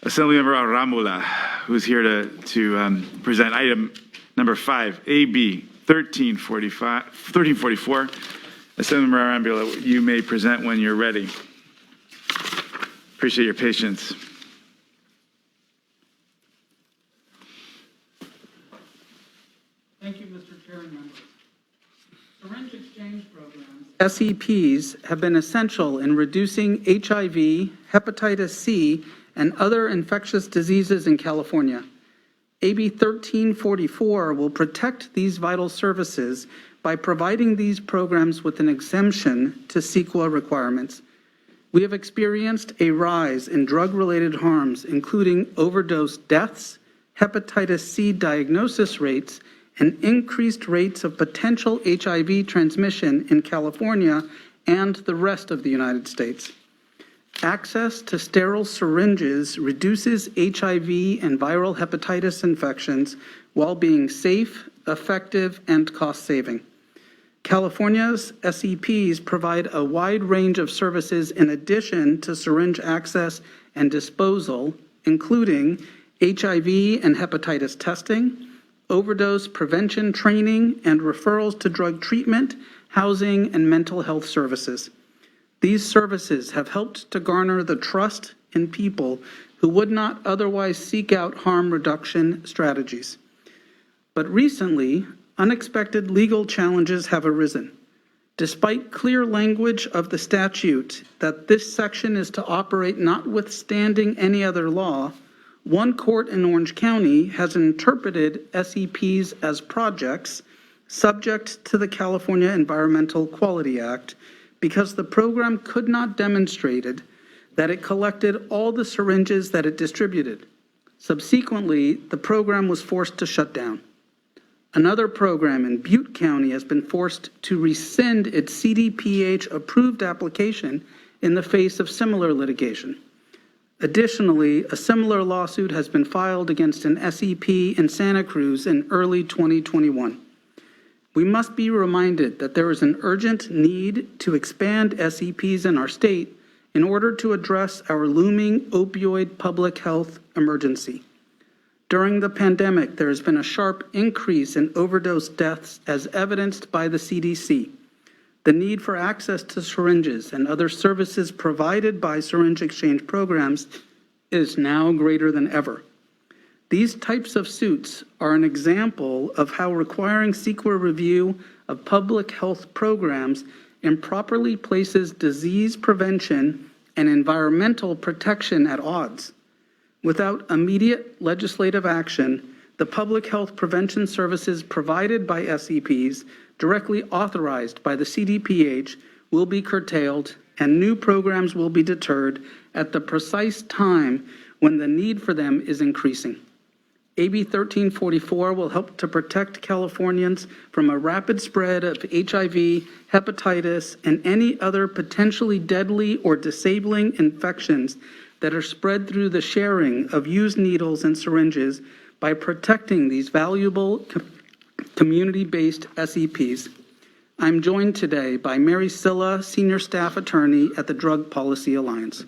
Assemblymember Arambula, who's here to present item number 5, AB 1344. Assemblymember Arambula, you may present when you're ready. Appreciate your patience. Thank you, Mr. Chair and members. Syringe Exchange programs, SEPs, have been essential in reducing HIV, hepatitis C, and other infectious diseases in California. AB 1344 will protect these vital services by providing these programs with an exemption to CEQA requirements. We have experienced a rise in drug-related harms, including overdose deaths, hepatitis C diagnosis rates, and increased rates of potential HIV transmission in California and the rest of the United States. Access to sterile syringes reduces HIV and viral hepatitis infections while being safe, effective, and cost-saving. California's SEPs provide a wide range of services in addition to syringe access and disposal, including HIV and hepatitis testing, overdose prevention training, and referrals to drug treatment, housing, and mental health services. These services have helped to garner the trust in people who would not otherwise seek out harm reduction strategies. But recently, unexpected legal challenges have arisen. Despite clear language of the statute that this section is to operate notwithstanding any other law, one court in Orange County has interpreted SEPs as projects subject to the California Environmental Quality Act because the program could not demonstrate that it collected all the syringes that it distributed. Subsequently, the program was forced to shut down. Another program in Butte County has been forced to rescind its CDPH-approved application in the face of similar litigation. Additionally, a similar lawsuit has been filed against an SEP in Santa Cruz in early 2021. We must be reminded that there is an urgent need to expand SEPs in our state in order to address our looming opioid public health emergency. During the pandemic, there has been a sharp increase in overdose deaths as evidenced by the CDC. The need for access to syringes and other services provided by syringe exchange programs is now greater than ever. These types of suits are an example of how requiring CEQA review of public health programs improperly places disease prevention and environmental protection at odds. Without immediate legislative action, the public health prevention services provided by SEPs directly authorized by the CDPH will be curtailed and new programs will be deterred at the precise time when the need for them is increasing. AB 1344 will help to protect Californians from a rapid spread of HIV, hepatitis, and any other potentially deadly or disabling infections that are spread through the sharing of used needles and syringes by protecting these valuable community-based SEPs. I'm joined today by Mary Silla, Senior Staff Attorney at the Drug Policy Alliance.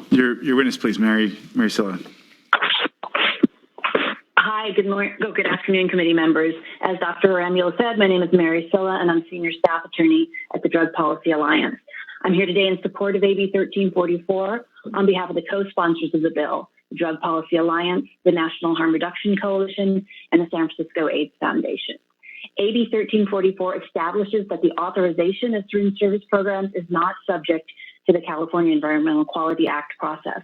Your witness, please, Mary Silla. Hi, good afternoon, committee members. As Dr. Arambula said, my name is Mary Silla, and I'm Senior Staff Attorney at the Drug Policy Alliance. I'm here today in support of AB 1344 on behalf of the co-sponsors of the bill, the Drug Policy Alliance, the National Harm Reduction Coalition, and the San Francisco AIDS Foundation. AB 1344 establishes that the authorization of syringe service programs is not subject to the California Environmental Quality Act process.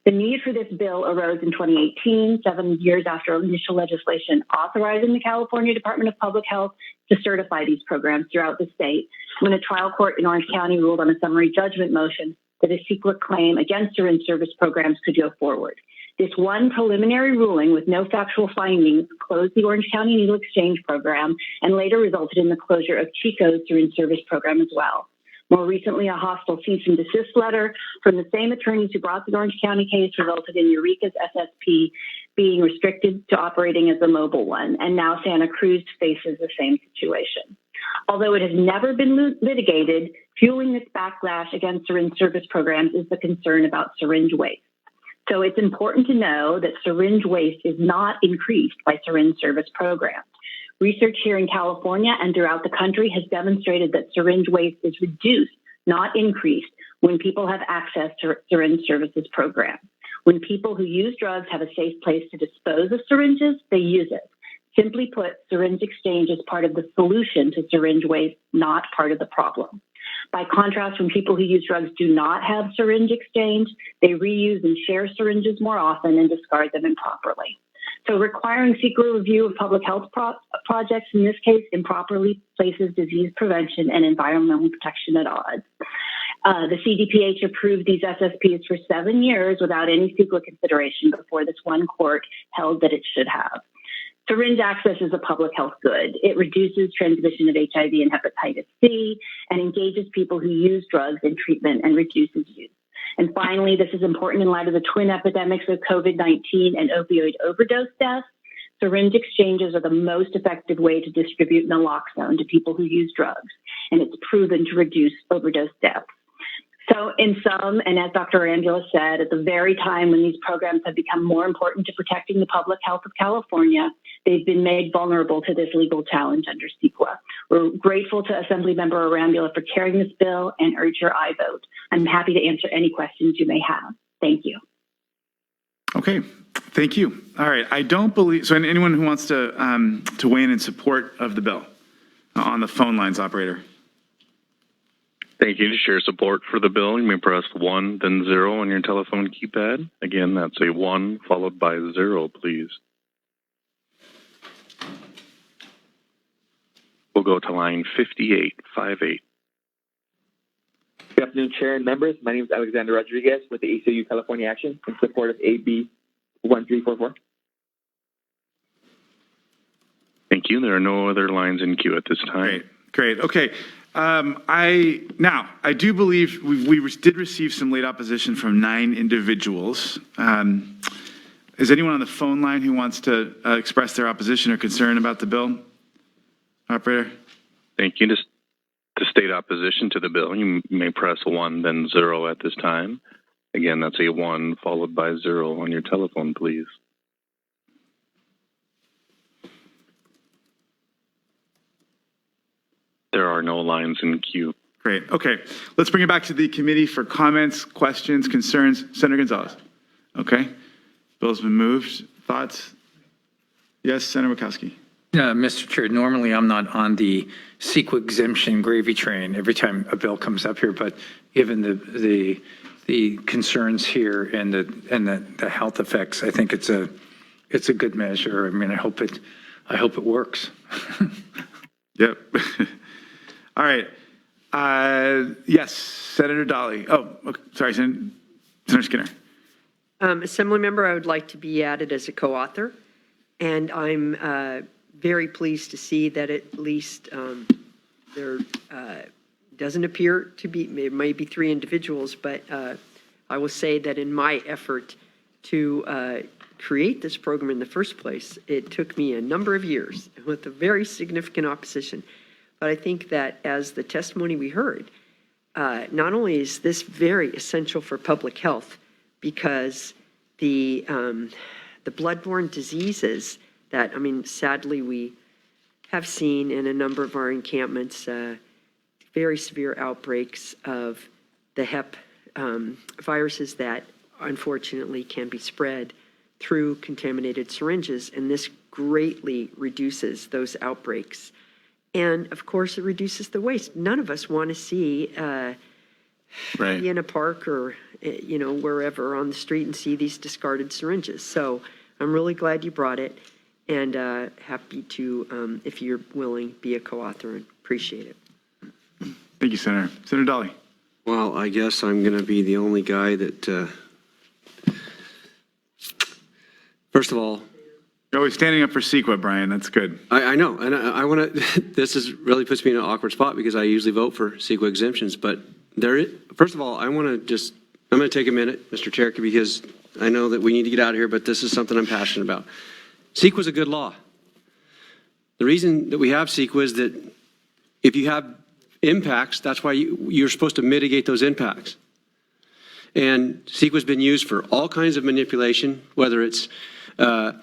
The need for this bill arose in 2018, 7 years after initial legislation authorizing the California Department of Public Health to certify these programs throughout the state, when a trial court in Orange County ruled on a summary judgment motion that a secret claim against syringe service programs could go forward. This one preliminary ruling with no factual findings closed the Orange County Needle Exchange program and later resulted in the closure of Chico's syringe service program as well. More recently, a hostile cease and desist letter from the same attorneys who brought the Orange County case resulted in Eureka's SSP being restricted to operating as a mobile one, and now Santa Cruz faces the same situation. Although it has never been litigated, fueling this backlash against syringe service programs is the concern about syringe waste. So it's important to know that syringe waste is not increased by syringe service programs. Research here in California and throughout the country has demonstrated that syringe waste is reduced, not increased, when people have access to syringe services programs. When people who use drugs have a safe place to dispose of syringes, they use it. Simply put, Syringe Exchange is part of the solution to syringe waste, not part of the problem. By contrast, when people who use drugs do not have Syringe Exchange, they reuse and share syringes more often and discard them improperly. So requiring CEQA review of public health projects, in this case, improperly places disease prevention and environmental protection at odds. The CDPH approved these SSPs for 7 years without any CEQA consideration before this one court held that it should have. Syringe access is a public health good. It reduces transmission of HIV and hepatitis C and engages people who use drugs in treatment and reduces use. And finally, this is important in light of the twin epidemics of COVID-19 and opioid overdose deaths. Syringe exchanges are the most effective way to distribute naloxone to people who use drugs, and it's proven to reduce overdose deaths. So in sum, and as Dr. Arambula said, at the very time when these programs have become more important to protecting the public health of California, they've been made vulnerable to this legal challenge under CEQA. We're grateful to Assemblymember Arambula for carrying this bill and urge your aye vote. I'm happy to answer any questions you may have. Thank you. Okay, thank you. All right, I don't believe, so anyone who wants to weigh in support of the bill on the phone lines, operator. Thank you. To share support for the bill, you may press 1, then 0 on your telephone keypad. Again, that's a 1 followed by 0, please. We'll go to line 5858. Good afternoon, Chair and members. My name is Alexander Rodriguez with the ACLU California Action in support of AB 1344. Thank you. There are no other lines in queue at this time. Great. Okay. I do believe we did receive some late opposition from 9 individuals. Is anyone on the phone line who wants to express their opposition or concern about the bill? Operator? Thank you. To state opposition to the bill, you may press 1, then 0 at this time. Again, that's a 1 followed by 0 on your telephone, please. There are no lines in queue. Great. Okay. Let's bring it back to the committee for comments, questions, concerns. Senator Gonzalez. Okay. Bill's been moved. Thoughts? Yes, Senator Murkowski. Mr. Chair, normally I'm not on the CEQA exemption gravy train every time a bill comes up here, but given the concerns here and the health effects, I think it's a good measure. I mean, I hope it works. Yep. All right. Yes, Senator Dolly. Oh, okay. Sorry, Senator Skinner. Assemblymember, I would like to be added as a co-author, and I'm very pleased to see that at least there doesn't appear to be, it may be 3 individuals, but I will say that in my effort to create this program in the first place, it took me a number of years with a very significant opposition. But I think that as the testimony we heard, not only is this very essential for public health, because the bloodborne diseases that, I mean, sadly we have seen in a number of our encampments, very severe outbreaks of the hep viruses that unfortunately can be spread through contaminated syringes, and this greatly reduces those outbreaks. And of course, it reduces the waste. None of us want to see be in a park or wherever on the street and see these discarded syringes. So I'm really glad you brought it, and happy to, if you're willing, be a co-author, and appreciate it. Thank you, Senator. Senator Dolly. Well, I guess I'm going to be the only guy that, first of all, You're always standing up for CEQA, Brian. That's good. I know, and I want to, this really puts me in an awkward spot because I usually vote for CEQA exemptions, but first of all, I'm going to take a minute, Mr. Chair, because I know that we need to get out of here, but this is something I'm passionate about. CEQA is a good law. The reason that we have CEQA is that if you have impacts, that's why you're supposed to mitigate those impacts. And CEQA has been used for all kinds of manipulation, whether it's one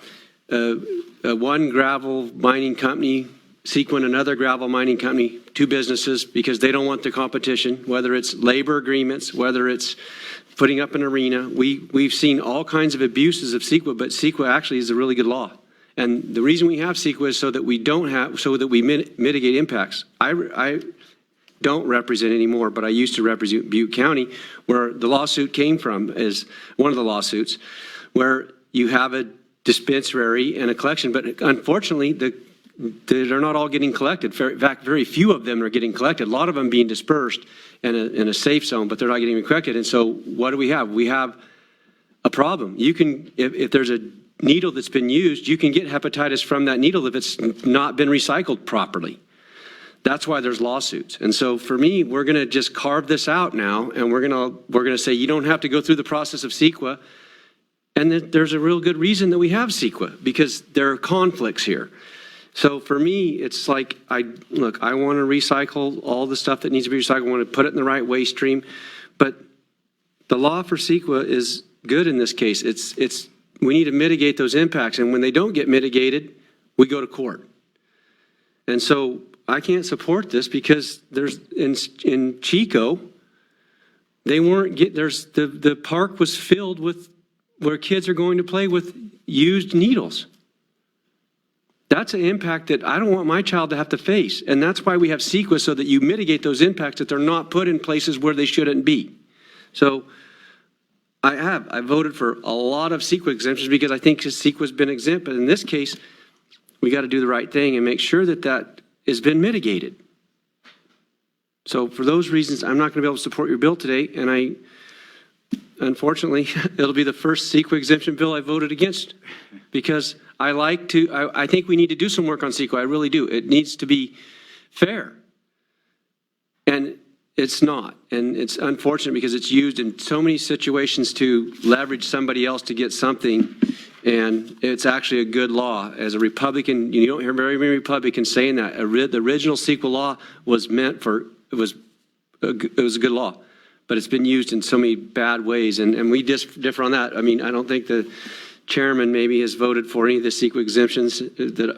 gravel mining company sequin another gravel mining company, two businesses, because they don't want the competition, whether it's labor agreements, whether it's putting up an arena. We've seen all kinds of abuses of CEQA, but CEQA actually is a really good law. And the reason we have CEQA is so that we mitigate impacts. I don't represent anymore, but I used to represent Butte County, where the lawsuit came from, is one of the lawsuits, where you have a dispensary and a collection, but unfortunately, they're not all getting collected. In fact, very few of them are getting collected. A lot of them being dispersed in a safe zone, but they're not getting collected. And so what do we have? We have a problem. You can, if there's a needle that's been used, you can get hepatitis from that needle if it's not been recycled properly. That's why there's lawsuits. And so for me, we're going to just carve this out now, and we're going to say you don't have to go through the process of CEQA. And there's a real good reason that we have CEQA, because there are conflicts here. So for me, it's like, I want to recycle all the stuff that needs to be recycled. I want to put it in the right waste stream. But the law for CEQA is good in this case. We need to mitigate those impacts. And when they don't get mitigated, we go to court. And so I can't support this because there's in Chico, they weren't the park was filled with where kids are going to play with used needles. That's an impact that I don't want my child to have to face. And that's why we have CEQA, so that you mitigate those impacts, that they're not put in places where they shouldn't be. So I voted for a lot of CEQA exemptions because I think CEQA's been exempt. But in this case, we got to do the right thing and make sure that that has been mitigated. So for those reasons, I'm not going to be able to support your bill today. And unfortunately, it'll be the first CEQA exemption bill I voted against, because I think we need to do some work on CEQA. I really do. It needs to be fair. And it's not. And it's unfortunate because it's used in so many situations to leverage somebody else to get something. And it's actually a good law. As a Republican, you don't hear very many Republicans saying that. The original CEQA law was meant for, it was a good law. But it's been used in so many bad ways, and we just differ on that. I mean, I don't think the chairman maybe has voted for any of the CEQA exemptions that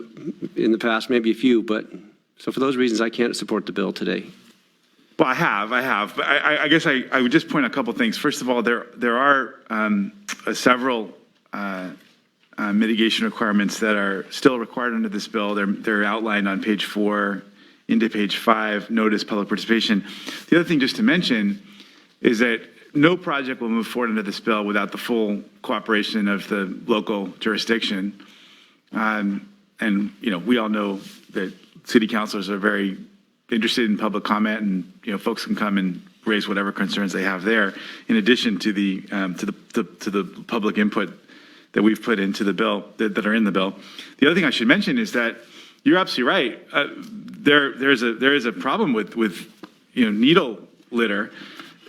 in the past, maybe a few, but so for those reasons, I can't support the bill today. Well, I have, but I guess I would just point a couple things. First of all, there are several mitigation requirements that are still required under this bill. They're outlined on page 4 into page 5, notice public participation. The other thing just to mention is that no project will move forward under this bill without the full cooperation of the local jurisdiction. And, we all know that city councilors are very interested in public comment, and, folks can come and raise whatever concerns they have there, in addition to the public input that we've put into the bill, that are in the bill. The other thing I should mention is that you're absolutely right. There is a problem with needle litter.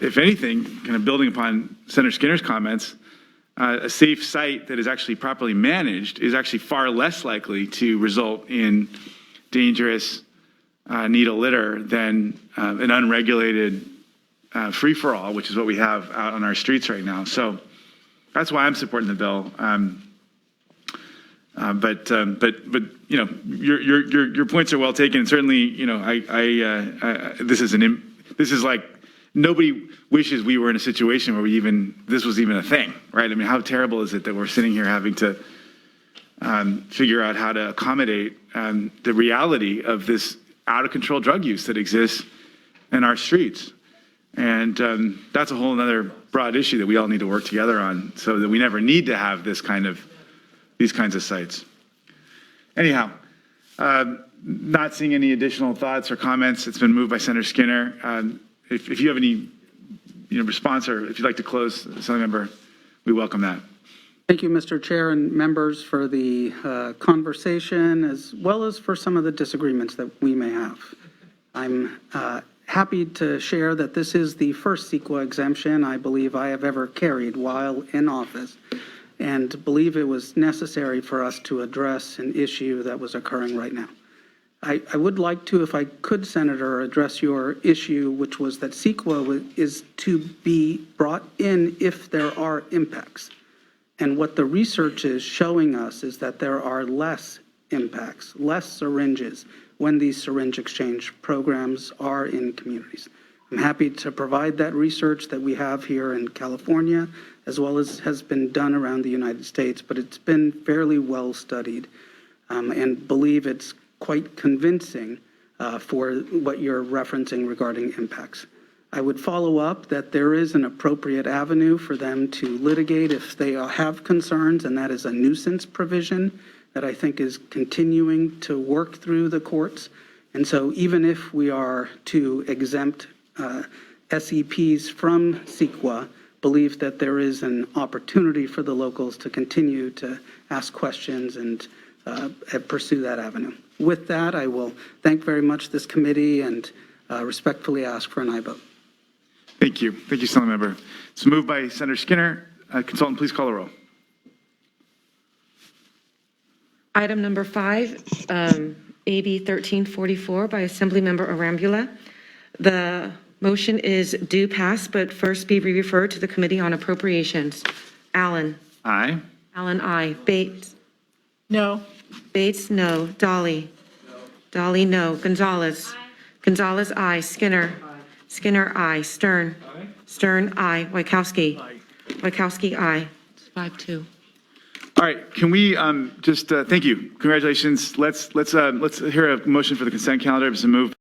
If anything, kind of building upon Senator Skinner's comments, a safe site that is actually properly managed is actually far less likely to result in dangerous needle litter than an unregulated free-for-all, which is what we have out on our streets right now. So that's why I'm supporting the bill. But your points are well taken. And certainly, this is like, nobody wishes we were in a situation where this was even a thing, right? I mean, how terrible is it that we're sitting here having to figure out how to accommodate the reality of this out-of-control drug use that exists in our streets. And that's a whole other broad issue that we all need to work together on, so that we never need to have these kinds of sites. Anyhow, not seeing any additional thoughts or comments. It's been moved by Senator Skinner. If you have any response, or if you'd like to close, Assembly Member, we welcome that. Thank you, Mr. Chair and members, for the conversation, as well as for some of the disagreements that we may have. I'm happy to share that this is the first CEQA exemption I believe I have ever carried while in office, and believe it was necessary for us to address an issue that was occurring right now. I would like to, if I could, Senator, address your issue, which was that CEQA is to be brought in if there are impacts. And what the research is showing us is that there are less impacts, less syringes when these syringe exchange programs are in communities. I'm happy to provide that research that we have here in California, as well as has been done around the United States, but it's been fairly well studied, and believe it's quite convincing for what you're referencing regarding impacts. I would follow up that there is an appropriate avenue for them to litigate if they have concerns, and that is a nuisance provision that I think is continuing to work through the courts. And so even if we are to exempt SEPs from CEQA, believe that there is an opportunity for the locals to continue to ask questions and pursue that avenue. With that, I will thank very much this committee and respectfully ask for an aye vote. Thank you. Thank you, Assembly Member. It's moved by Senator Skinner. Consultant, please call the roll. Item number 5, AB 1344 by Assemblymember Arambula. The motion is due pass, but first be referred to the Committee on Appropriations. Allen. Aye. Allen, aye. Bates. No. Bates, no. Dolly. No. Dolly, no. Gonzalez. Aye. Gonzalez, aye. Skinner. Aye. Skinner, aye. Stern. Aye. Stern, aye. Wachowski. Aye. Wachowski, aye. It's 5-2. All right, can we just thank you. Congratulations. Let's hear a motion for the consent calendar. It's a move.